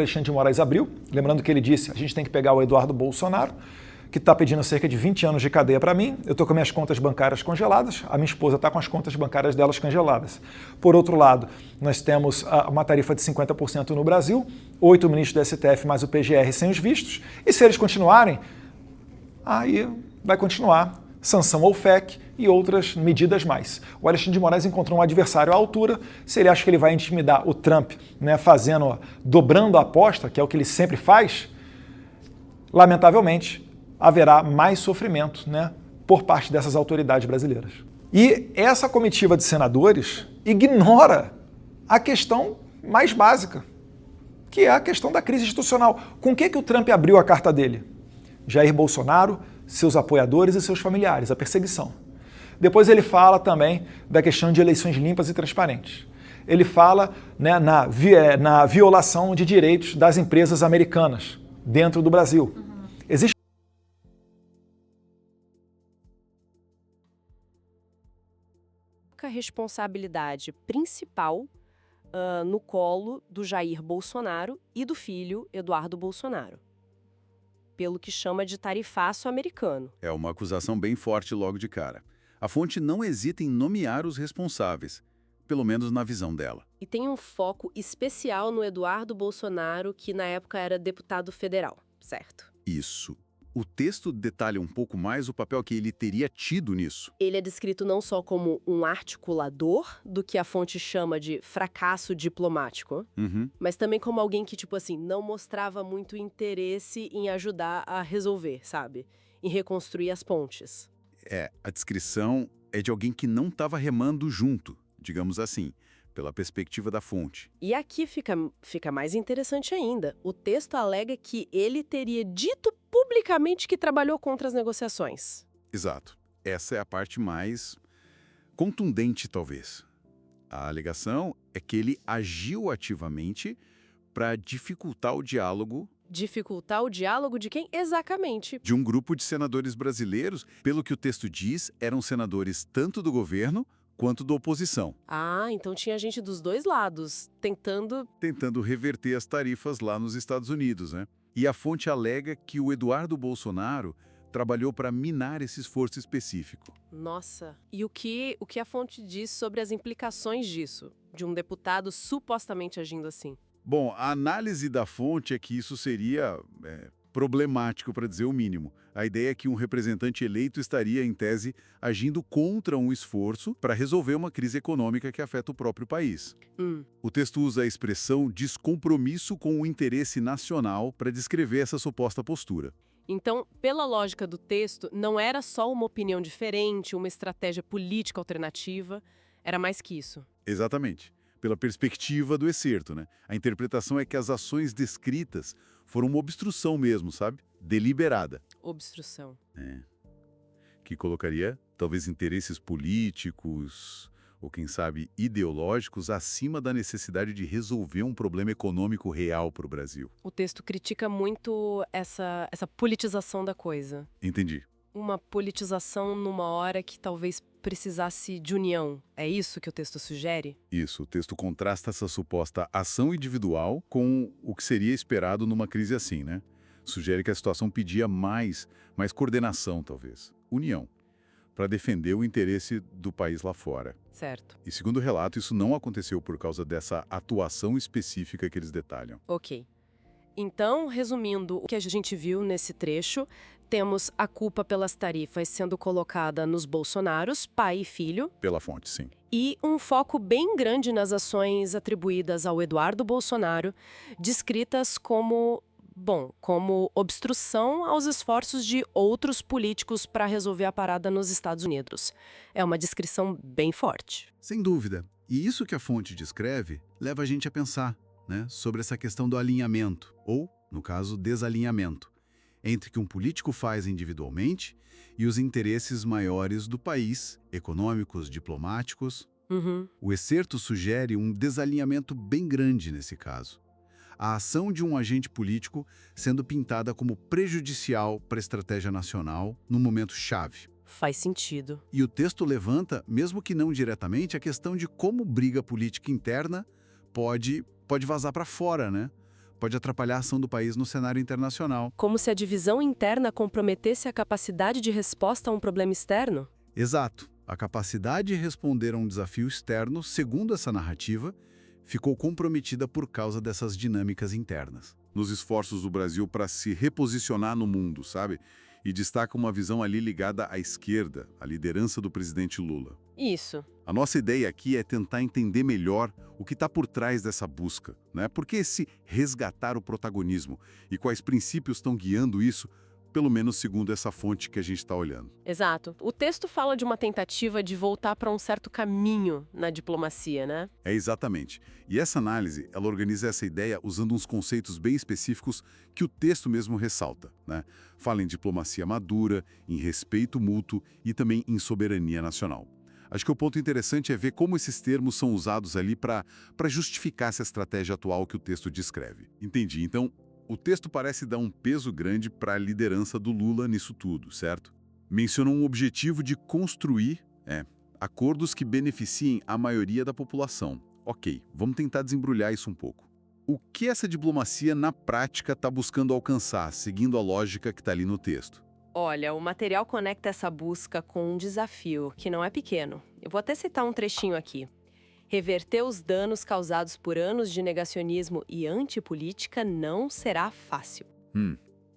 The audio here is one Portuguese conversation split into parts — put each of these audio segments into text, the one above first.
Alexandre de Moraes abriu, lembrando que ele disse, a gente tem que pegar o Eduardo Bolsonaro, que está pedindo cerca de 20 anos de cadeia para mim, eu estou com minhas contas bancárias congeladas, a minha esposa está com as contas bancárias delas congeladas. Por outro lado, nós temos uma tarifa de 50% no Brasil, 8 ministros do STF mais o PGR sem os vistos, e se eles continuarem, aí vai continuar sanção ao FEC e outras medidas mais. O Alexandre de Moraes encontrou um adversário à altura, se ele acha que ele vai intimidar o Trump, né, dobrando a aposta, que é o que ele sempre faz, lamentavelmente, haverá mais sofrimento, né, por parte dessas autoridades brasileiras. E essa comitiva de senadores ignora a questão mais básica, que é a questão da crise institucional. Com o que o Trump abriu a carta dele? Jair Bolsonaro, seus apoiadores e seus familiares, a perseguição. Depois ele fala também da questão de eleições limpas e transparentes. Ele fala, né, na violação de direitos das empresas americanas dentro do Brasil. Existe a responsabilidade principal no colo do Jair Bolsonaro e do filho Eduardo Bolsonaro, pelo que chama de tarifaço americano. É uma acusação bem forte logo de cara. A fonte não hesita em nomear os responsáveis, pelo menos na visão dela. E tem um foco especial no Eduardo Bolsonaro, que na época era deputado federal, certo? Isso. O texto detalha um pouco mais o papel que ele teria tido nisso. Ele é descrito não só como um articulador do que a fonte chama de fracasso diplomático, mas também como alguém que, tipo assim, não mostrava muito interesse em ajudar a resolver, sabe? Em reconstruir as pontes. A descrição é de alguém que não estava remando junto, digamos assim, pela perspectiva da fonte. E aqui fica mais interessante ainda. O texto alega que ele teria dito publicamente que trabalhou contra as negociações. Exato. Essa é a parte mais contundente, talvez. A alegação é que ele agiu ativamente para dificultar o diálogo. Dificultar o diálogo de quem? Exatamente. De um grupo de senadores brasileiros, pelo que o texto diz, eram senadores tanto do governo quanto da oposição. Ah, então tinha gente dos dois lados, Tentando reverter as tarifas lá nos Estados Unidos, né? E a fonte alega que o Eduardo Bolsonaro trabalhou para minar esse esforço específico. Nossa, e o que a fonte diz sobre as implicações disso, de um deputado supostamente agindo assim? Bom, a análise da fonte é que isso seria problemático, para dizer o mínimo. A ideia é que um representante eleito estaria, em tese, agindo contra um esforço para resolver uma crise econômica que afeta o próprio país. O texto usa a expressão descompromisso com o interesse nacional para descrever essa suposta postura. Então, pela lógica do texto, não era só uma opinião diferente, uma estratégia política alternativa, era mais que isso. Exatamente. Pela perspectiva do excerto, né? A interpretação é que as ações descritas foram uma obstrução mesmo, sabe? Deliberada. Obstrução. Que colocaria, talvez, interesses políticos ou, quem sabe, ideológicos acima da necessidade de resolver um problema econômico real para o Brasil. O texto critica muito essa politização da coisa. Entendi. Uma politização numa hora que talvez precisasse de união. É isso que o texto sugere? Isso. O texto contrasta essa suposta ação individual com o que seria esperado numa crise assim, né? Sugere que a situação pedia mais coordenação, talvez. União. Para defender o interesse do país lá fora. Certo. E segundo o relato, isso não aconteceu por causa dessa atuação específica que eles detalham. Ok. Então, resumindo o que a gente viu nesse trecho, temos a culpa pelas tarifas sendo colocada nos Bolsonaros, pai e filho. Pela fonte, sim. E um foco bem grande nas ações atribuídas ao Eduardo Bolsonaro, descritas como obstrução aos esforços de outros políticos para resolver a parada nos Estados Unidos. É uma descrição bem forte. Sem dúvida. E isso que a fonte descreve leva a gente a pensar, né, sobre essa questão do alinhamento, ou, no caso, desalinhamento, entre o que um político faz individualmente e os interesses maiores do país, econômicos, diplomáticos. O excerto sugere um desalinhamento bem grande nesse caso. A ação de um agente político sendo pintada como prejudicial para a estratégia nacional num momento chave. Faz sentido. E o texto levanta, mesmo que não diretamente, a questão de como briga política interna pode vazar para fora, né? pode atrapalhar a ação do país no cenário internacional. Como se a divisão interna comprometesse a capacidade de resposta a um problema externo? Exato. A capacidade de responder a um desafio externo, segundo essa narrativa, ficou comprometida por causa dessas dinâmicas internas. Nos esforços do Brasil para se reposicionar no mundo, sabe? E destaca uma visão ali ligada à esquerda, à liderança do presidente Lula. Isso. A nossa ideia aqui é tentar entender melhor o que está por trás dessa busca, né? Por que esse resgatar o protagonismo e quais princípios estão guiando isso, pelo menos segundo essa fonte que a gente está olhando. Exato. O texto fala de uma tentativa de voltar para um certo caminho na diplomacia, né? É exatamente. E essa análise, ela organiza essa ideia usando uns conceitos bem específicos que o texto mesmo ressalta, né? Fala em diplomacia madura, em respeito mútuo e também em soberania nacional. Acho que o ponto interessante é ver como esses termos são usados ali para justificar essa estratégia atual que o texto descreve. Entendi. Então, o texto parece dar um peso grande para a liderança do Lula nisso tudo, certo? Menciona um objetivo de construir acordos que beneficiem a maioria da população. Ok, vamos tentar desembrulhar isso um pouco. O que essa diplomacia, na prática, está buscando alcançar, seguindo a lógica que está ali no texto? Olha, o material conecta essa busca com um desafio que não é pequeno. Eu vou até citar um trechinho aqui. Reverter os danos causados por anos de negacionismo e antipolítica não será fácil.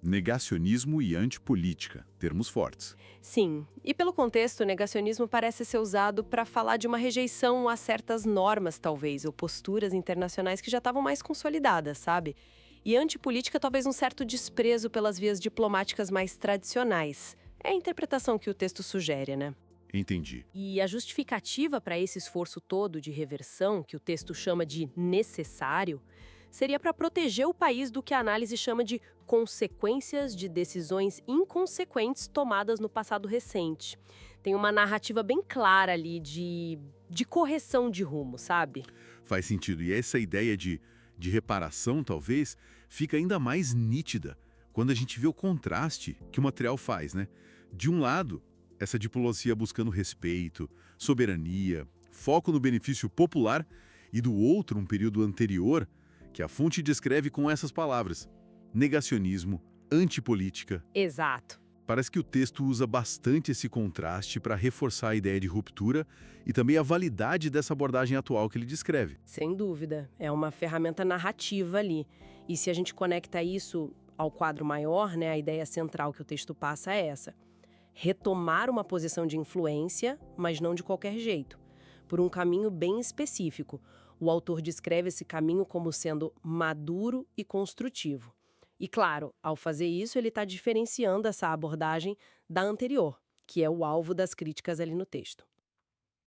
Negacionismo e antipolítica, termos fortes. Sim, e pelo contexto, o negacionismo parece ser usado para falar de uma rejeição a certas normas, talvez, ou posturas internacionais que já estavam mais consolidadas, sabe? E antipolítica, talvez um certo desprezo pelas vias diplomáticas mais tradicionais. É a interpretação que o texto sugere, né? Entendi. E a justificativa para esse esforço todo de reversão, que o texto chama de necessário, seria para proteger o país do que a análise chama de consequências de decisões inconsequentes tomadas no passado recente. Tem uma narrativa bem clara ali de correção de rumo, sabe? Faz sentido. E essa ideia de reparação, talvez, fica ainda mais nítida quando a gente vê o contraste que o material faz, né? De um lado, essa diplomacia buscando respeito, soberania, foco no benefício popular, e do outro, um período anterior, que a fonte descreve com essas palavras: negacionismo, antipolítica. Exato. Parece que o texto usa bastante esse contraste para reforçar a ideia de ruptura e também a validade dessa abordagem atual que ele descreve. Sem dúvida. É uma ferramenta narrativa ali. E se a gente conecta isso ao quadro maior, né, a ideia central que o texto passa é essa: retomar uma posição de influência, mas não de qualquer jeito, por um caminho bem específico. O autor descreve esse caminho como sendo maduro e construtivo. E claro, ao fazer isso, ele está diferenciando essa abordagem da anterior, que é o alvo das críticas ali no texto.